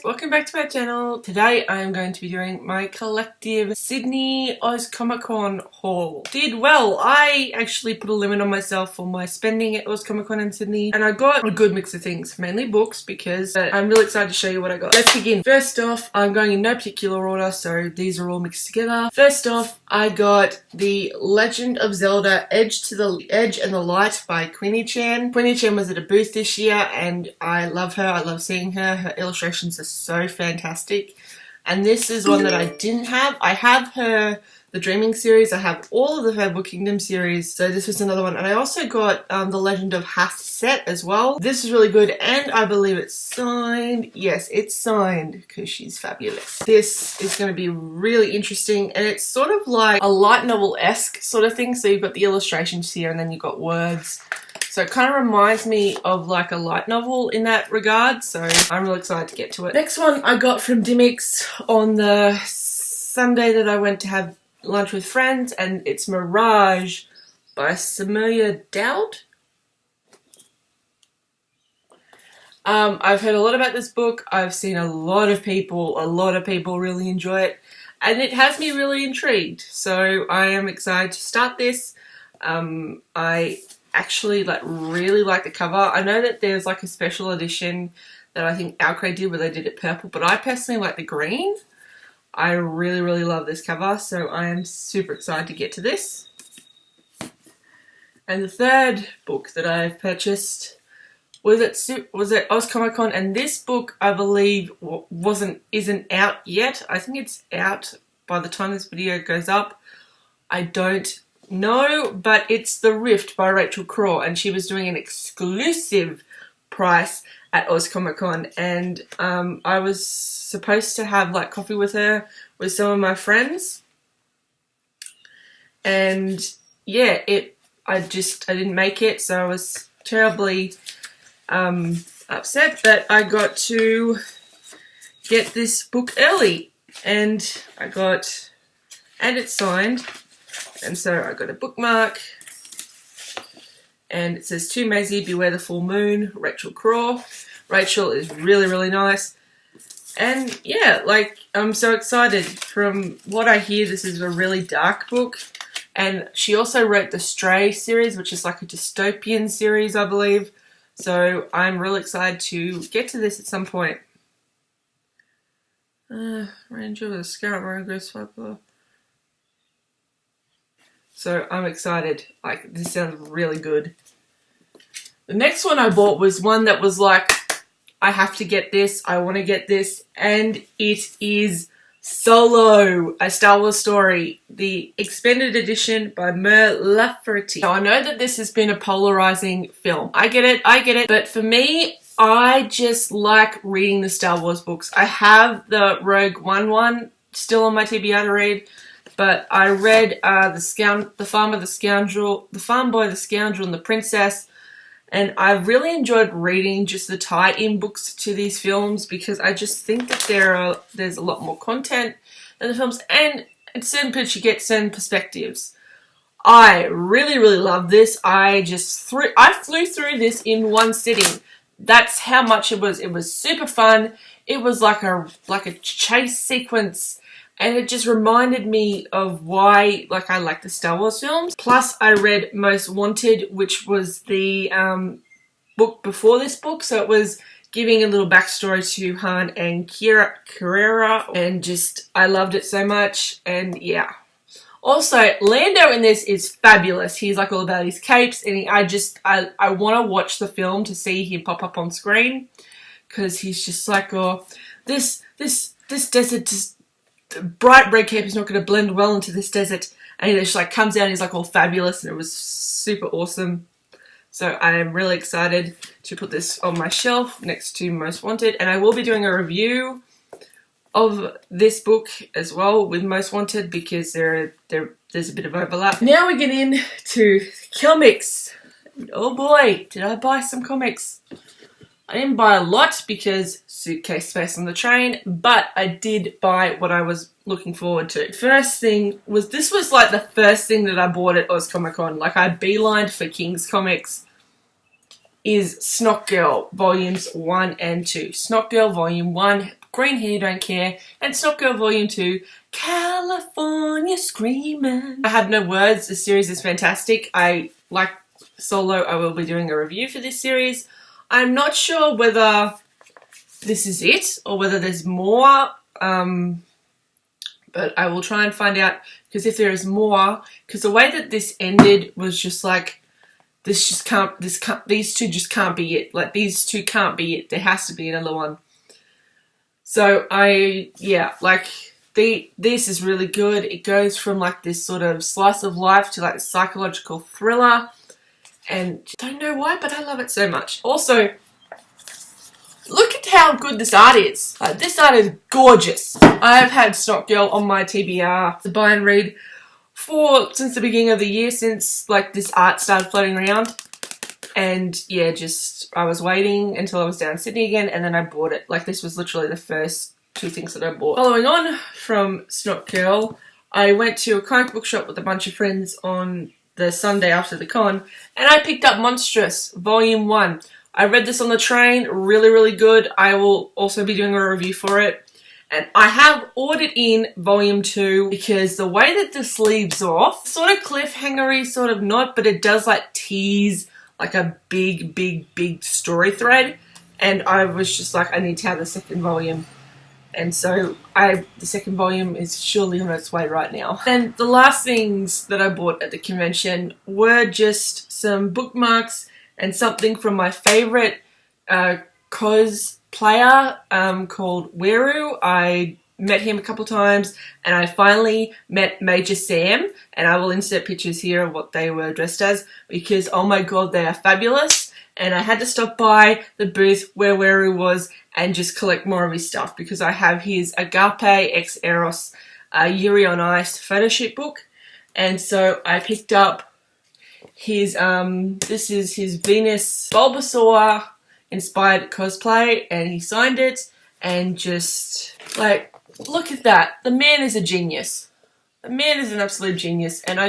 welcome back to my channel. Today I am going to be doing my collective Sydney Oz Comic Con haul. Did well. I actually put a limit on myself for my spending at Oz Comic Con in Sydney, and I got a good mix of things, mainly books, because I'm really excited to show you what I got. Let's begin. First off, I'm going in no particular order, so these are all mixed together. First off, I got The Legend of Zelda Edge and the Light by Queenie Chan. Queenie Chan was at a booth this year and I love her. I love seeing her. Her illustrations are so fantastic. And this is one that I didn't have. I have her The Dreaming series. I have all of the Fable Kingdom series. So this was another one. And I also got The Legend of Hath set as well. This is really good and I believe it's signed. Yes, it's signed because she's fabulous. This is going to be really interesting and it's sort of like a light novel-esque sort of thing. So you've got the illustrations here and then you've got words. So it kind of reminds me of like a light novel in that regard, so I'm really excited to get to it. Next one I got from Dimmicks on the Sunday that I went to have lunch with friends, and it's Mirage by Samuya Dowd. I've heard a lot about this book. I've seen a lot of people really enjoy it, and it has me really intrigued. So I am excited to start this. I actually really like the cover. I know that there's like a special edition that I think Enquiries did where they did it purple, but I personally like the green. I really love this cover, so I am super excited to get to this. And the third book that I've purchased was at Oz Comic Con, and this book I believe isn't out yet. I think it's out by the time this video goes up. I don't know, but it's The Rift by Rachel Craw, and she was doing an exclusive price at Oz Comic Con, and I was supposed to have like coffee with her with some of my friends, and yeah, I didn't make it, so I was terribly upset, but I got to get this book early, and it's signed. And so I got a bookmark, and it says, "To Maisie, beware the full moon, Rachel Craw." Rachel is really nice. And yeah, like, I'm so excited. From what I hear, this is a really dark book. And she also wrote the Stray series, which is like a dystopian series, I believe. So I'm really excited to get to this at some point. Ranger with a Scout, Rogue Swiper. So I'm excited. Like, this sounds really good. The next one I bought was one that was like, I have to get this, I want to get this, and it is Solo, a Star Wars story, the expanded edition by Mer Lafferty. Now I know that this has been a polarizing film. I get it, but for me, I just like reading the Star Wars books. I have the Rogue One still on my TBR to read. But I read The Farm Boy, the Scoundrel, and the Princess, and I really enjoyed reading just the tie-in books to these films because I just think that there's a lot more content in the films, and at certain points you get certain perspectives. I really love this. I flew through this in one sitting. That's how much it was. It was super fun. It was like a chase sequence. And it just reminded me of why, like, I like the Star Wars films. Plus, I read Most Wanted, which was the book before this book. So it was giving a little backstory to Han and Carrera. And just, I loved it so much. And yeah. Also, Lando in this is fabulous. He's like all about his capes. And I want to watch the film to see him pop up on screen. Because he's just like, oh, this desert just... bright red cape is not going to blend well into this desert, and he just like comes out and he's like all fabulous, and it was super awesome. So I am really excited to put this on my shelf next to Most Wanted, and I will be doing a review of this book as well with Most Wanted because there's a bit of overlap. Now we get into comics. Oh boy, did I buy some comics. I didn't buy a lot because suitcase space on the train, but I did buy what I was looking forward to. First thing was, this was like the first thing that I bought at Oz Comic Con. Like, I beelined for King's Comics. Is Snot Girl Volumes 1 and 2. Snot Girl Volume 1 Green Hair Don't Care, and Snot Girl Volume 2, California Screamin'. I Have No Words. The series is fantastic. I like Solo. I will be doing a review for this series. I'm not sure whether this is it or whether there's more, but I will try and find out, because if there is more, because the way that this ended was just like, these two just can't be it. Like, these two can't be it. There has to be another one. So this is really good. It goes from like this sort of slice of life to like psychological thriller, and I don't know why, but I love it so much. Also, look at how good this art is. This art is gorgeous. I've had Snot Girl on my TBR to buy and read since the beginning of the year, since like this art started floating around. And yeah, I was waiting until I was down in Sydney again, and then I bought it. Like, this was literally the first two things that I bought. Following on from Snot Girl, I went to a comic book shop with a bunch of friends on the Sunday after the con, and I picked up Monstrous Volume 1. I read this on the train, really, really good. I will also be doing a review for it. And I have ordered in Volume 2 because the way that the sleeve's off, sort of cliffhanger-y, sort of not, but it does like tease like a big, big, big story thread. And I was just like, I need to have the second volume. And so the second volume is surely on its way right now. And the last things that I bought at the convention were just some bookmarks and something from my favourite cosplayer called Weru. I met him a couple times, and I finally met Major Sam, and I will insert pictures here of what they were dressed as, because oh my god, they are fabulous. And I had to stop by the booth where Weru was and just collect more of his stuff, because I have his Agape X Eros Yuri on Ice photoshoot book. And so I picked up his, this is his Venus Bulbasaur inspired cosplay, and he signed it, and just, like, look at that. The man is a genius. The man is an absolute genius, and I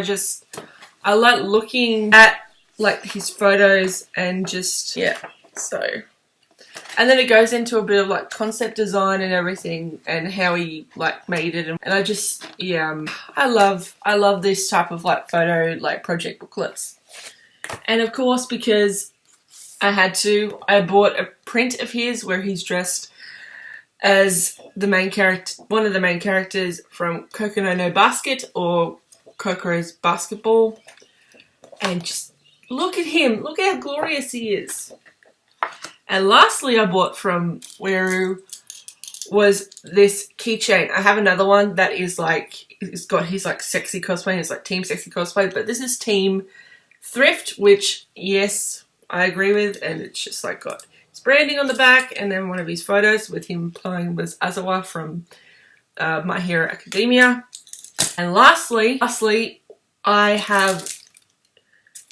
like looking at, like, his photos and just, yeah, so. And then it goes into a bit of, like, concept design and everything, and how he, like, made it, and I just, yeah, I love this type of, like, photo, like, project booklets. And of course, because I bought a print of his where he's dressed as the main character, one of the main characters from Kokono no Basket, or Kokoro's Basketball. And just look at him. Look how glorious he is. And lastly, I bought from Weru was this keychain. I have another one that is like, it's got his like sexy cosplay. It's like Team Sexy Cosplay, but this is Team Thrift, which, yes, I agree with, and it's just like got his branding on the back, and then one of his photos with him playing with Azawa from My Hero Academia. And lastly, I have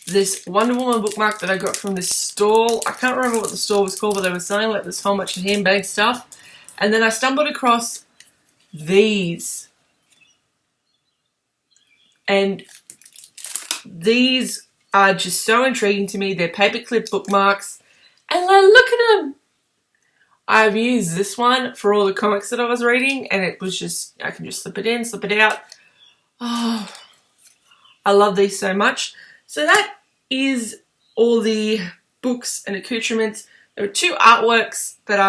this Wonder Woman bookmark that I got from this stall. I can't remember what the store was called, but they were selling like this whole bunch of handbag stuff. And then I stumbled across these. And these are just so intriguing to me. They're paperclip bookmarks. And like, look at them. I've used this one for all the comics that I was reading, and it was just, I can just slip it in, slip it out. Oh, I love these so much. So that is all the books and accoutrements. There are two artworks that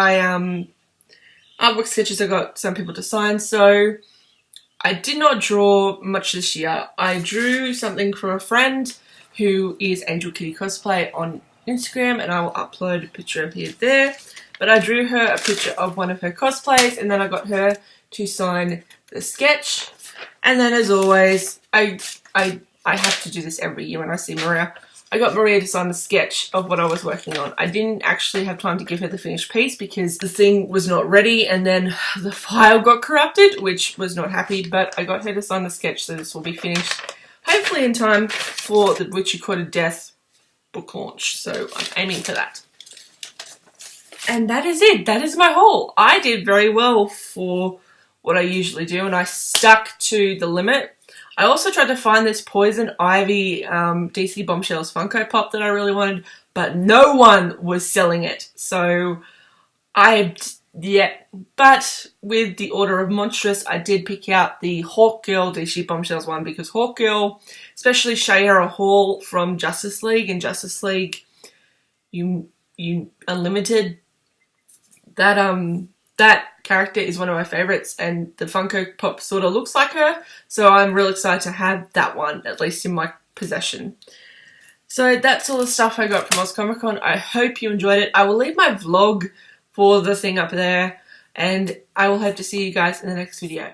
artwork sketches I got some people to sign. So I did not draw much this year. I drew something from a friend who is Angel Kitty Cosplay on Instagram, and I will upload a picture of her there. But I drew her a picture of one of her cosplays, and then I got her to sign the sketch. And then, as always, I have to do this every year when I see Maria. I got Maria to sign the sketch of what I was working on. I didn't actually have time to give her the finished piece because the thing was not ready, and then the file got corrupted, which was not happy, but I got her to sign the sketch, so this will be finished hopefully in time for the Witch Who Courted Death book launch. So I'm aiming for that. And that is it. That is my haul. I did very well for what I usually do, and I stuck to the limit. I also tried to find this Poison Ivy DC Bombshells Funko Pop that I really wanted, but no one was selling it. So I Yeah, but with the Order of Monstrous, I did pick out the Hawkgirl DC Bombshells one because Hawkgirl, especially Shayera Hall from Justice League and Justice League you Unlimited, that character is one of my favorites, and the Funko Pop sort of looks like her, so I'm real excited to have that one, at least in my possession. So that's all the stuff I got from Oz Comic Con. I hope you enjoyed it. I will leave my vlog for the thing up there, and I will hope to see you guys in the next video.